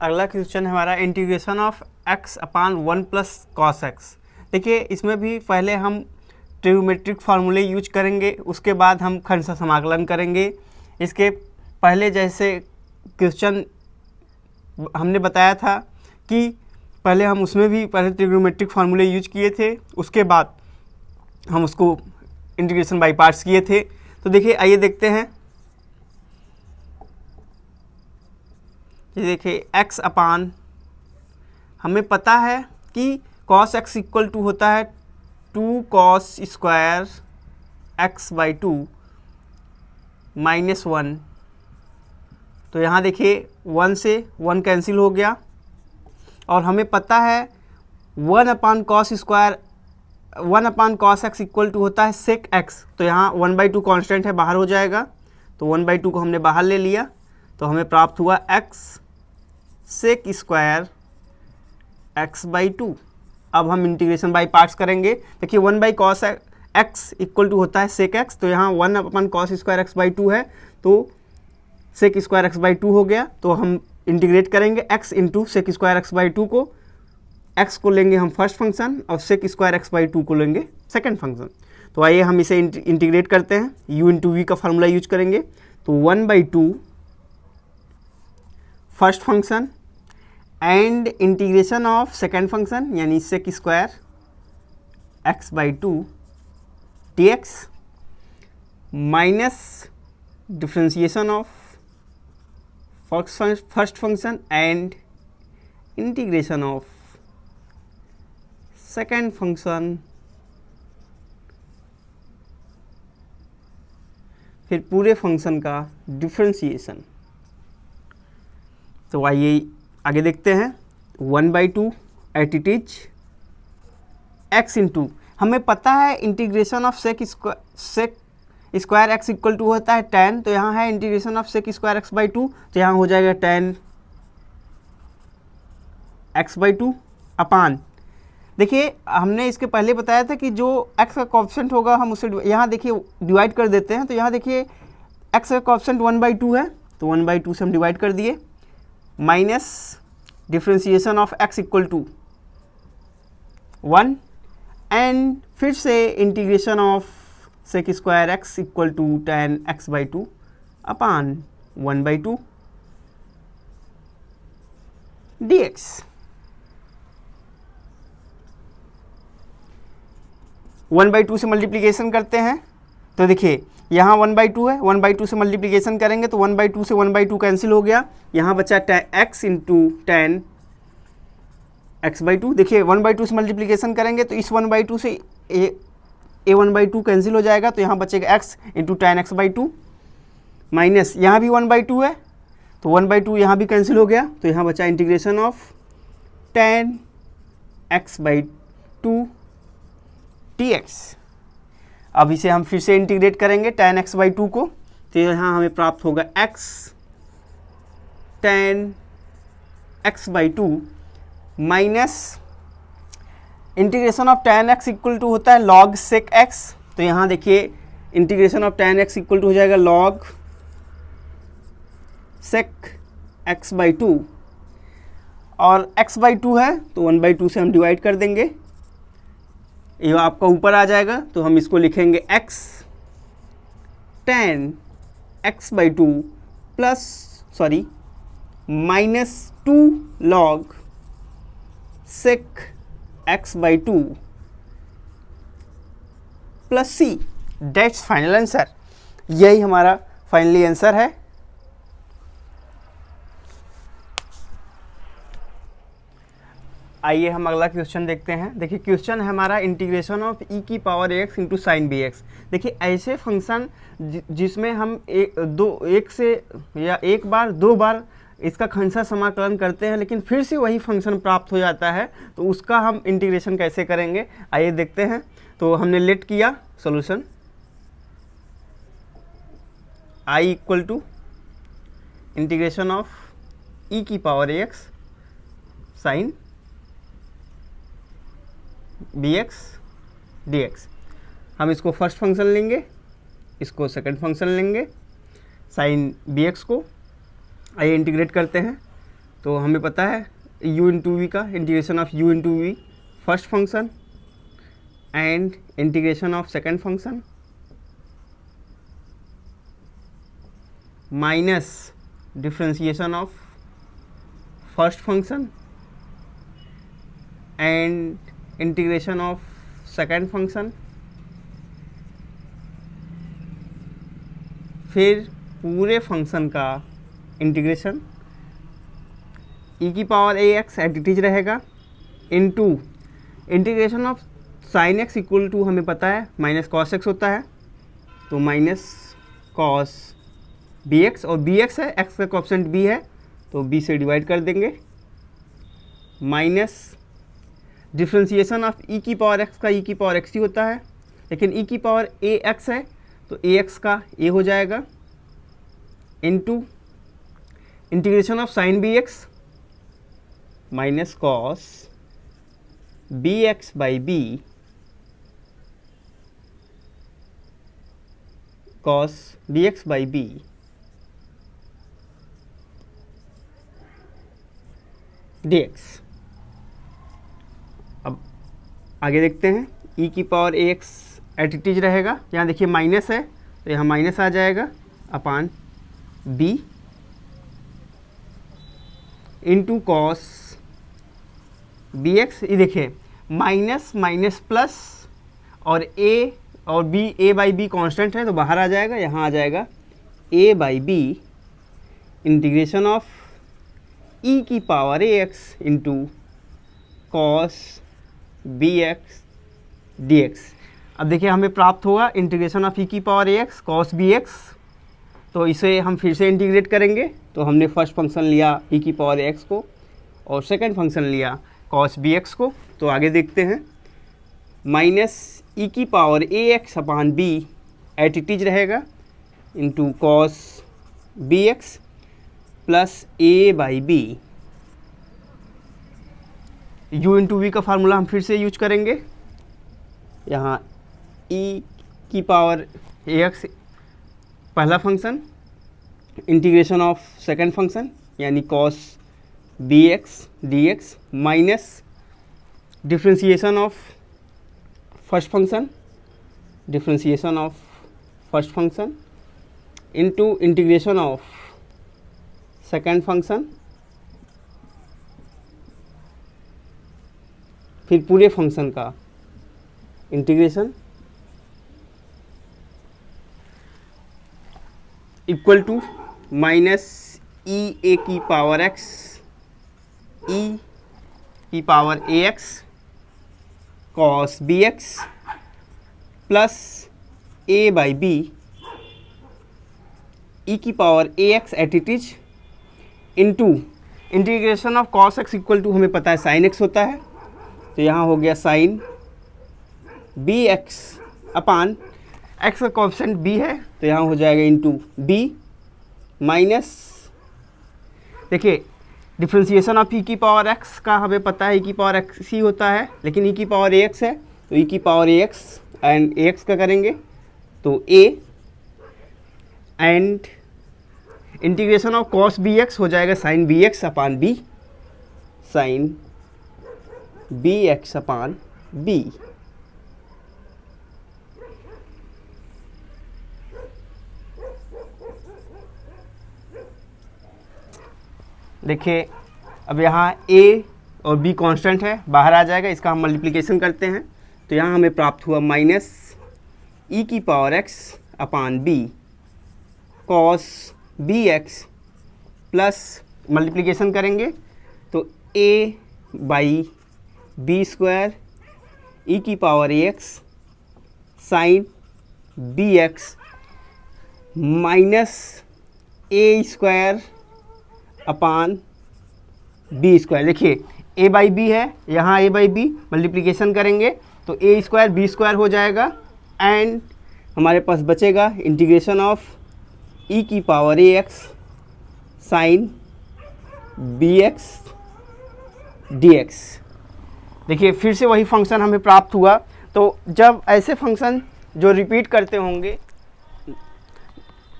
अगला क्वेश्चन हमारा integration of x upon 1 plus cos x. देखिए इसमें भी पहले हम ट्रिग्नोमेट्रिक फार्मूले यूज करेंगे, उसके बाद हम खंडशः समाकलन करेंगे। इसके पहले जैसे क्वेश्चन हमने बताया था कि पहले हम उसमें भी पहले ट्रिग्नोमेट्रिक फार्मूले यूज किए थे, उसके बाद हम उसको इंटीग्रेशन बाय पार्ट्स किए थे। तो देखिए आइए देखते हैं। ये देखिए x अपान, हमें पता है कि cos x इक्वल टू होता है 2 cos square x by 2 minus 1। तो यहाँ देखिए 1 से 1 कैंसिल हो गया, और हमें पता है 1 upon cos square 1 upon cos x equal to होता है सेक एक्स। तो यहाँ 1/2 कांस्टेंट है, बाहर हो जाएगा। तो 1/2 को हमने बाहर ले लिया, तो हमें प्राप्त हुआ x sec square x by 2। अब हम इंटीग्रेशन बाई पार्ट्स करेंगे। देखिए 1 by cos x equal to होता है सेक एक्स। तो यहाँ 1 upon cos square x by 2 है, तो सेक स्क्वायर एक्स बाई 2 हो गया। तो हम इंटीग्रेट करेंगे x into sec square x by 2 को। x को लेंगे हम फर्स्ट फंक्शन और सेक स्क्वायर एक्स बाई 2 को लेंगे सेकेंड फंक्शन। तो आइए हम इसे इंटीग्रेट करते हैं। u इंटू वी का फार्मूला यूज करेंगे। तो 1/2 first function and integration of second function यानी sec square x by 2 dx minus differentiation of first function and integration of second function, फिर पूरे फंक्शन का डिफ्रेंशिएशन। तो आइए आगे देखते हैं। 1/2 as it is x into, हमें पता है integration of sec square x equal to होता है 10। तो यहाँ है integration of sec square x by 2, तो यहाँ हो जाएगा 10 एक्स बाई 2 अपान। देखिए हमने इसके पहले बताया था कि जो x का कोएफिशिएंट होगा हम उसे यहाँ देखिए डिवाइड कर देते हैं। तो यहाँ देखिए x का कोएफिशिएंट 1/2 है, तो 1/2 से हम डिवाइड कर दिए, minus differentiation of x equal to 1 and फिर से integration of sec square x equal to 10 x by 2 upon 1/2 dx। 1/2 से मल्टीप्लिकेशन करते हैं। तो देखिए यहाँ 1/2 है, 1/2 से मल्टीप्लिकेशन करेंगे तो 1/2 से 1/2 कैंसिल हो गया। यहाँ बचा x इंटू 10 एक्स बाई 2। देखिए 1/2 से मल्टीप्लिकेशन करेंगे तो इस 1/2 से a 1/2 कैंसिल हो जाएगा। तो यहाँ बचेगा x into 10 x by 2 minus यहाँ भी 1/2 है, तो 1/2 यहाँ भी कैंसिल हो गया। तो यहाँ बचा integration of 10 x by 2 dx। अब इसे हम फिर से इंटीग्रेट करेंगे 10 एक्स बाई 2 को। तो यहाँ हमें प्राप्त होगा x 10 x by 2 minus integration of 10 x equal to होता है log सेक x। तो यहाँ देखिए integration of 10 x equal to हो जाएगा log सेक x बाई 2, और x बाई 2 है तो 1/2 से हम डिवाइड कर देंगे, ये आपका ऊपर आ जाएगा। तो हम इसको लिखेंगे x 10 x by 2 minus 2 log sec x by 2 plus c। That's final answer. यही हमारा फाइनली आंसर है। आइए हम अगला क्वेश्चन देखते हैं। देखिए क्वेश्चन है हमारा इंटीग्रेशन ऑफ e की power ax into sine B x. देखिए ऐसे फंक्शन जिसमें हम एक से या एक बार दो बार इसका खंडशः समाकलन करते हैं लेकिन फिर से वही फंक्शन प्राप्त हो जाता है, तो उसका हम इंटीग्रेशन कैसे करेंगे आइए देखते हैं। तो हमने लेट किया solution i equal to integration of e की power ax sine bx dx। हम इसको फर्स्ट फंक्शन लेंगे, इसको सेकंड फंक्शन लेंगे साइन bx को। आइए इंटीग्रेट करते हैं। तो हमें पता है u इंटू वी का integration of u into V first function and integration of second function minus differentiation of first function and integration of second function, फिर पूरे फंक्शन का इंटीग्रेशन e की power ax eight it is रहेगा into integration of sine x equal to हमें पता है minus cos x होता है, तो माइनस कॉस bx और bx है, x का कोएफिशिएंट b है तो b से डिवाइड कर देंगे, माइनस डिफ्रेंशिएशन ऑफ e की पावर x का e की पावर x ही होता है, लेकिन e की पावर ax है तो ax का a हो जाएगा into integration of sign bx minus cos bx by b cos bx by b dx। अब आगे देखते हैं e की power ax eight it is रहेगा, यहाँ देखिए माइनस है तो यहाँ माइनस आ जाएगा upon b into cos bx, ये देखिए माइनस माइनस प्लस और a और b a by b constant है तो बाहर आ जाएगा, यहाँ आ जाएगा a by b integration of e की power ax into cos bx dx। अब देखिए हमें प्राप्त होगा इंटीग्रेशन ऑफ e की पावर ax कॉस bx, तो इसे हम फिर से इंटीग्रेट करेंगे, तो हमने फर्स्ट फंक्शन लिया e की पावर x को और सेकंड फंक्शन लिया कॉस bx को, तो आगे देखते हैं माइनस e की power ax upon b at it is रहेगा into cos bx plus a by B, u into V का फार्मूला हम फिर से यूज करेंगे, यहाँ e की पावर ax पहला function integration of second function यानी cos bx dx minus differentiation of first function into integration of second function, फिर पूरे फंक्शन का integration equal to minus e a की पावर x e की power ax cos bx plus a by b e की power ax eight it is into integration of cos x equal to हमें पता है sign x होता है, तो यहाँ हो गया साइन bx अपान x का कोएफिशिएंट b है तो यहाँ हो जाएगा इंटू b माइनस, देखिए डिफ्रेंशिएशन ऑफ e की पावर x का हमें पता है e की पावर x ही होता है, लेकिन e की पावर ax है तो e की पावर ax एंड ax का करेंगे तो a and integration of cos bx हो जाएगा साइन bx अपान b, साइन bx अपान b। देखिए अब यहाँ a और b कांस्टेंट है, बाहर आ जाएगा, इसका हम मल्टीप्लिकेशन करते हैं तो यहाँ हमें प्राप्त हुआ माइनस e की power x upon b cos bx plus multiplication करेंगे तो a by b square e की power ax sine bx minus a square upon B square. देखिए a बाई बी है, यहाँ a बाई बी मल्टीप्लिकेशन करेंगे तो a square B square हो जाएगा एंड हमारे पास बचेगा इंटीग्रेशन ऑफ e की power ax sine bx dx। देखिए फिर से वही फंक्शन हमें प्राप्त हुआ, तो जब ऐसे फंक्शन जो रिपीट करते होंगे,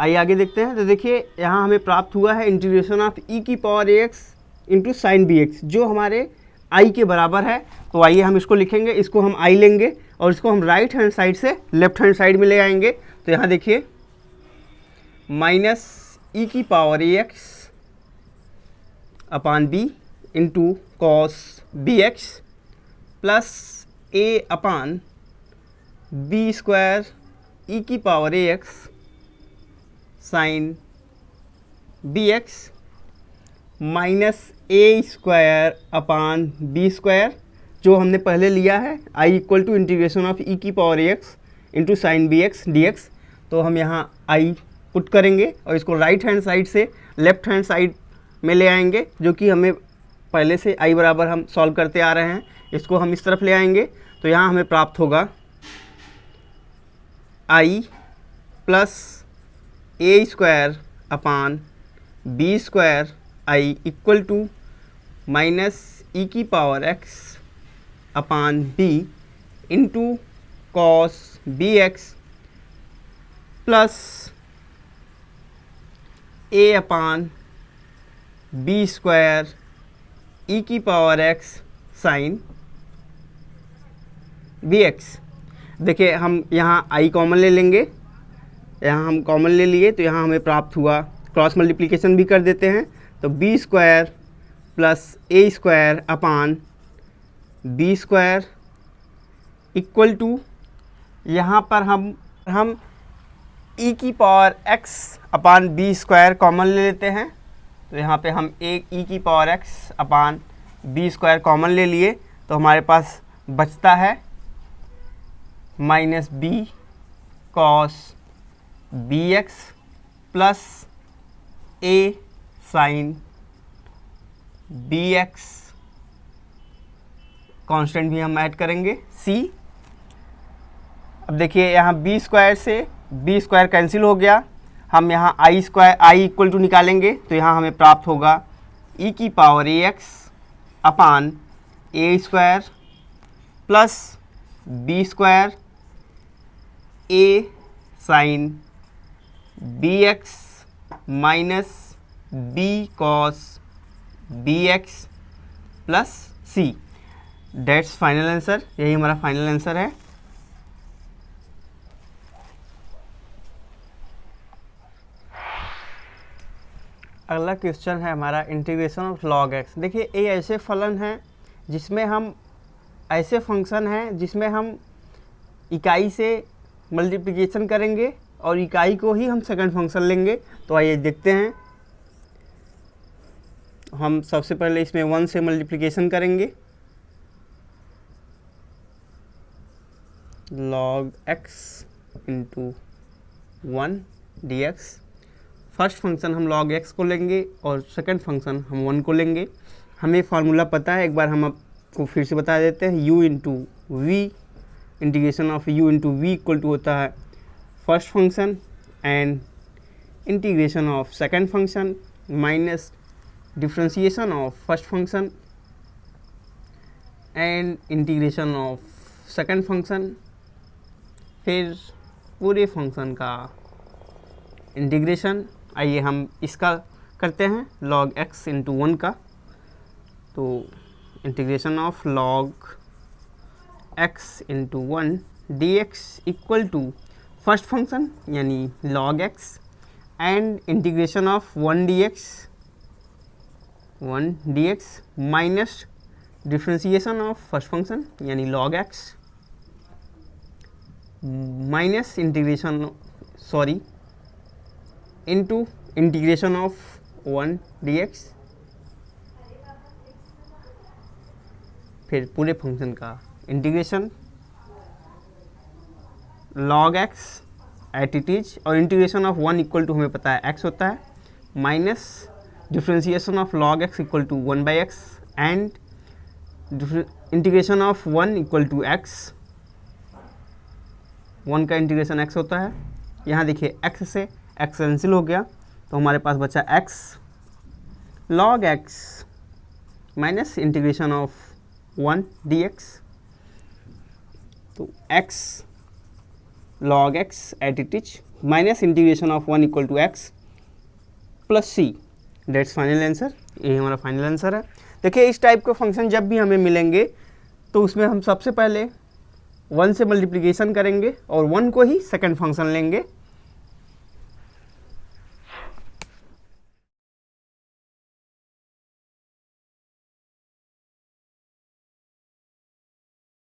आइए आगे देखते हैं, तो देखिए यहाँ हमें प्राप्त हुआ है इंटीग्रेशन ऑफ e की power ax into sine B x, जो हमारे आई के बराबर है। तो आइए हम इसको लिखेंगे, इसको हम आई लेंगे और इसको हम राइट हैंड साइड से लेफ्ट हैंड साइड में ले आएंगे। तो यहाँ देखिए माइनस ई की power A X upon B into cos B X plus A upon B square E की power A X sine B X minus A square upon B square, जो हमने पहले लिया है I equal to integration of E की power A X into sine B X D X. तो हम यहाँ आई पुट करेंगे और इसको राइट हैंड साइड से लेफ्ट हैंड साइड में ले आएंगे, जो कि हमें पहले से आई बराबर हम सॉल्व करते आ रहे हैं। इसको हम इस तरफ ले आएंगे तो यहाँ हमें प्राप्त होगा I plus A square upon B square I equal to minus E की power x upon B into cos B X plus A upon B square E की power X sine B x. देखिए हम यहाँ आई common ले लेंगे, यहाँ हम common ले लिए तो यहाँ हमें प्राप्त हुआ, क्रॉस मल्टीप्लिकेशन भी कर देते हैं तो b square plus A square upon B square equal to, यहाँ पर हम ई की power x upon B square common ले लेते हैं। तो यहाँ पे हम ए ई की power x upon B square common ले लिए तो हमारे पास बचता है minus B cos B X plus A sine B X, constant भी हम ऐड करेंगे सी। अब देखिए यहाँ बी स्क्वायर से बी स्क्वायर कैंसिल हो गया, हम यहाँ I square I equal to निकालेंगे तो यहाँ हमें प्राप्त होगा ई की power A X upon A square plus B square A sine B X minus B cos B X plus C. That's final answer, यही हमारा फाइनल आंसर है। अगला क्वेश्चन है हमारा इंटीग्रेशन ऑफ लॉग एक्स। देखिए ये ऐसे फलन हैं जिसमें हम ऐसे फंक्शन हैं जिसमें हम इकाई से मल्टीप्लिकेशन करेंगे और इकाई को ही हम सेकंड फंक्शन लेंगे। तो आइए देखते हैं। हम सबसे पहले इसमें 1 से मल्टीप्लिकेशन करेंगे, log x into 1 dx। First function हम log x को लेंगे और सेकंड फंक्शन हम 1 को लेंगे। हमें फार्मूला पता है, एक बार हम आपको फिर से बता देते हैं। u into v, integration of u into v equal to होता है first function and integration of second function minus differentiation of first function and integration of second function, फिर पूरे फंक्शन का इंटीग्रेशन। आइए हम इसका करते हैं log x इंटू 1 का। तो integration of log x into 1 dx equal to first function यानी log x and integration of 1 dx minus differentiation of first function यानी log x minus into integration of 1 dx, फिर पूरे function का integration log x as it is, और integration of 1 equal to हमें पता है x होता है, minus differentiation of log x equal to 1/x and integration of 1 equal to x। 1 का इंटीग्रेशन x होता है। यहाँ देखिए x से x कैंसिल हो गया तो हमारे पास बचा x log x minus integration of 1 dx। तो x log x as it is minus integration of 1 equal to x plus c। That's final answer. ये हमारा फाइनल आंसर है। देखिए इस टाइप के फंक्शन जब भी हमें मिलेंगे तो उसमें हम सबसे पहले 1 से मल्टीप्लिकेशन करेंगे और 1 को ही सेकंड फंक्शन लेंगे